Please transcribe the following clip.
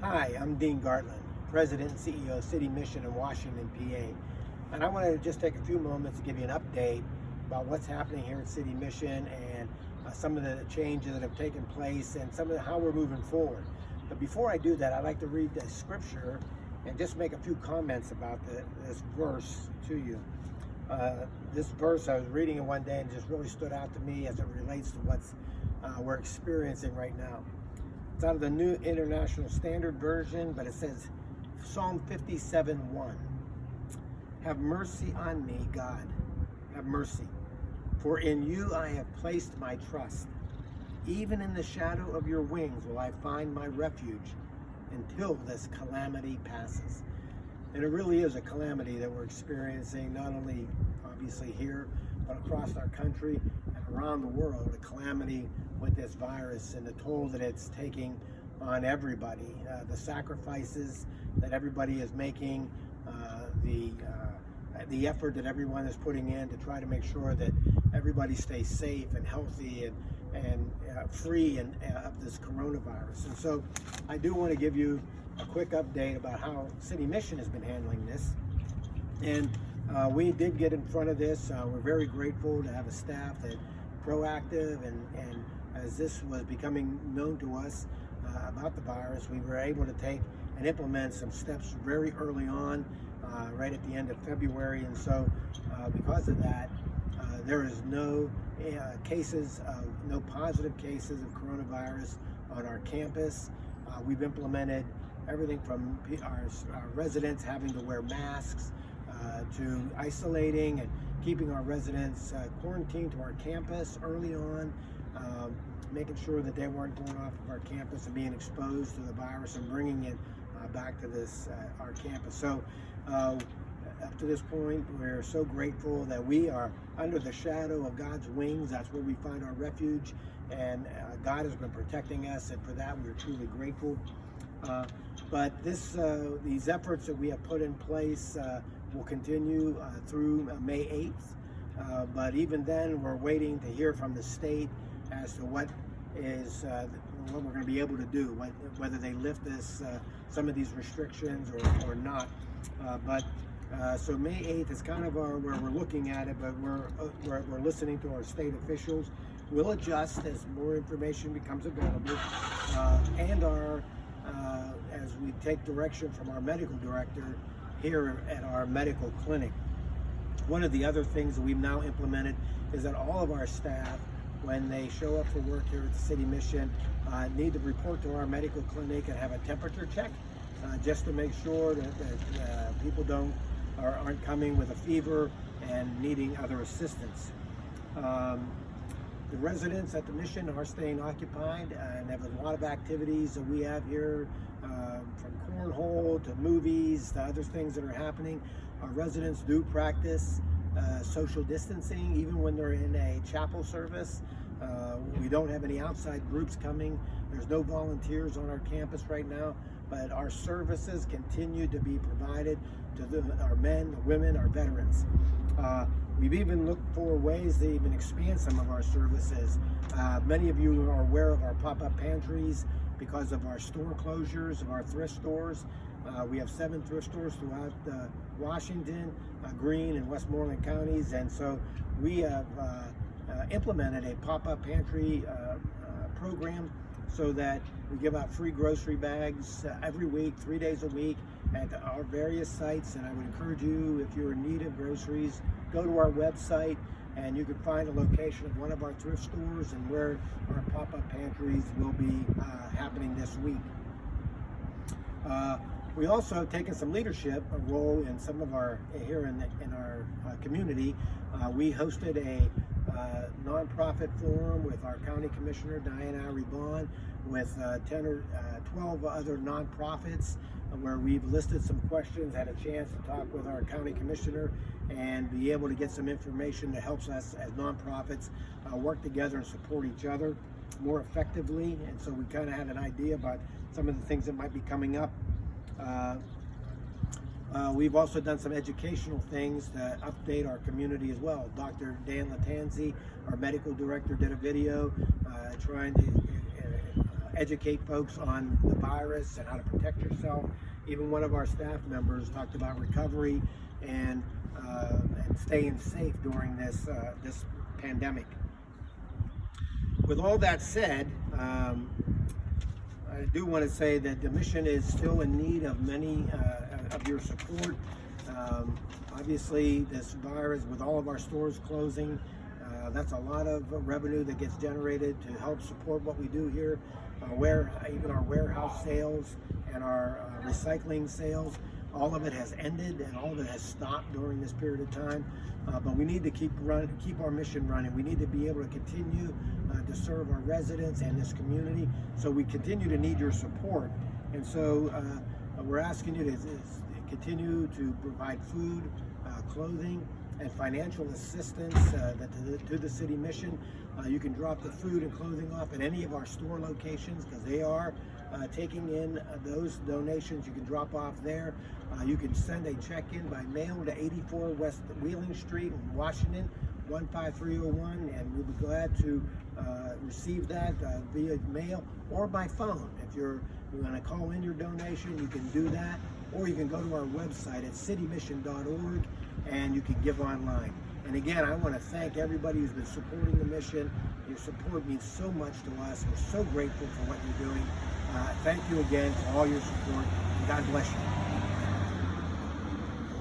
Hi, I'm Dean Gartland, President and CEO of City Mission in Washington, PA. And I want to just take a few moments to give you an update about what's happening here at City Mission and some of the changes that have taken place and some of how we're moving forward. But before I do that, I'd like to read the scripture and just make a few comments about this verse to you. This verse, I was reading it one day and just really stood out to me as it relates to what's we're experiencing right now. It's out of the New International Standard Version, but it says, Psalm 57:1. Have mercy on me, God, have mercy. For in you I have placed my trust. Even in the shadow of your wings will I find my refuge until this calamity passes. And it really is a calamity that we're experiencing, not only obviously here, but across our country and around the world, a calamity with this virus and the toll that it's taking on everybody, the sacrifices that everybody is making, the effort that everyone is putting in to try to make sure that everybody stays safe and healthy and free of this coronavirus. And so I do want to give you a quick update about how City Mission has been handling this. And we did get in front of this. We're very grateful to have a staff that proactive, and as this was becoming known to us about the virus, we were able to take and implement some steps very early on, right at the end of February. And so because of that, there is no no positive cases of coronavirus on our campus. We've implemented everything from our residents having to wear masks, to isolating and keeping our residents quarantined to our campus early on, making sure that they weren't going off of our campus and being exposed to the virus and bringing it back to our campus. So up to this point, we're so grateful that we are under the shadow of God's wings. That's where we find our refuge, and God has been protecting us, and for that we are truly grateful. But these efforts that we have put in place will continue through May 8th. But even then, we're waiting to hear from the state as to what we're going to be able to do, whether they lift some of these restrictions or not. So May 8th is kind of where we're looking at it, but we're listening to our state officials. We'll adjust as more information becomes available, and as we take direction from our medical director here at our medical clinic. One of the other things that we've now implemented is that all of our staff, when they show up for work here at the City Mission, need to report to our medical clinic and have a temperature check, just to make sure that people aren't coming with a fever and needing other assistance. The residents at the Mission are staying occupied, and have a lot of activities that we have here, from cornhole to movies to other things that are happening. Our residents do practice social distancing even when they're in a chapel service. We don't have any outside groups coming. There's no volunteers on our campus right now, but our services continue to be provided to our men, the women, our veterans. We've even looked for ways to even expand some of our services. Many of you are aware of our pop-up pantries because of our store closures of our thrift stores. We have 7 thrift stores throughout Washington, Greene, and Westmoreland counties, and so we have implemented a pop-up pantry program so that we give out free grocery bags every week, 3 days a week, at our various sites. And I would encourage you, if you're in need of groceries, go to our website and you can find a location of one of our thrift stores and where our pop-up pantries will be happening this week. We also have taken some leadership role in some of our here in our community. We hosted a nonprofit forum with our county commissioner Diana Ribon, with 10 or 12 other nonprofits, where we've listed some questions, had a chance to talk with our county commissioner and be able to get some information that helps us as nonprofits work together and support each other more effectively. And so we kind of had an idea about some of the things that might be coming up. We've also done some educational things to update our community as well. Dr. Dan Latanzi, our medical director, did a video trying to educate folks on the virus and how to protect yourself. Even one of our staff members talked about recovery and staying safe during this pandemic. With all that said, I do want to say that the mission is still in need of many of your support. Obviously, this virus, with all of our stores closing, that's a lot of revenue that gets generated to help support what we do here. Even our warehouse sales and our recycling sales, all of it has ended and all of it has stopped during this period of time. But we need to keep our mission running. We need to be able to continue to serve our residents and this community. So we continue to need your support. And so we're asking you to continue to provide food, clothing, and financial assistance to the city mission. You can drop the food and clothing off at any of our store locations because they are taking in those donations. You can drop off there. You can send a check-in by mail to 84 West Wheeling Street in Washington, 15301, and we'll be glad to receive that via mail or by phone. If you're going to call in your donation, you can do that, or you can go to our website at citymission.org and you can give online. And again, I want to thank everybody who's been supporting the mission. Your support means so much to us. We're so grateful for what you're doing. Thank you again for all your support, and God bless you.